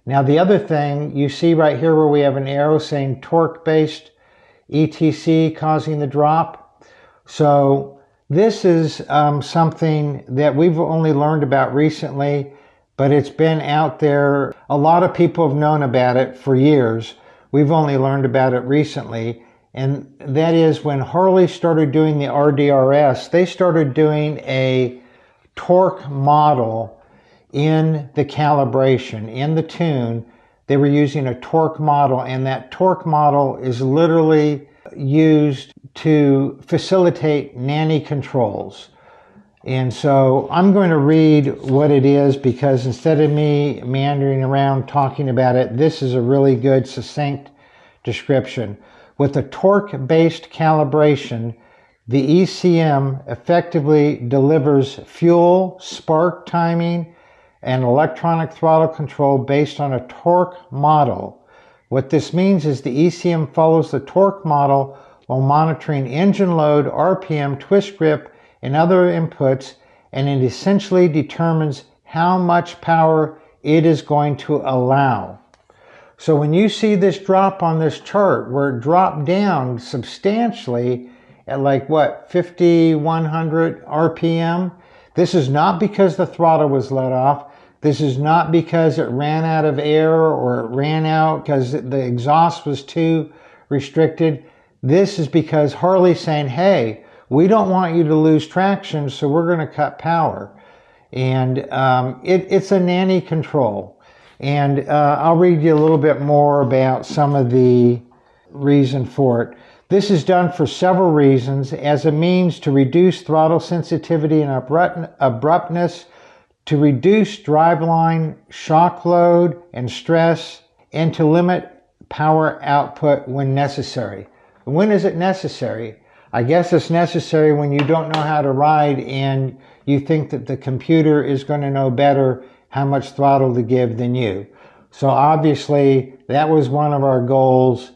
Now the other thing, you see right here where we have an arrow saying torque-based ETC causing the drop. So this is something that we've only learned about recently, but it's been out there. A lot of people have known about it for years. We've only learned about it recently. And that is when Harley started doing the RDRS, they started doing a torque model in the calibration, in the tune. They were using a torque model, and that torque model is literally used to facilitate nanny controls. And so I'm going to read what it is, because instead of me meandering around talking about it, this is a really good succinct description. With a torque-based calibration, the ECM effectively delivers fuel, spark timing, and electronic throttle control based on a torque model. What this means is the ECM follows the torque model while monitoring engine load, RPM, twist grip, and other inputs, and it essentially determines how much power it is going to allow. So when you see this drop on this chart, where it dropped down substantially at like what, 5,100 RPM, this is not because the throttle was let off. This is not because it ran out of air or it ran out because the exhaust was too restricted. This is because Harley's saying, hey, we don't want you to lose traction, so we're going to cut power. And it's a nanny control. And I'll read you a little bit more about some of the reason for it. This is done for several reasons: as a means to reduce throttle sensitivity and abruptness, to reduce driveline shock load and stress, and to limit power output when necessary. When is it necessary? I guess it's necessary when you don't know how to ride and you think that the computer is going to know better how much throttle to give than you. So obviously that was one of our goals,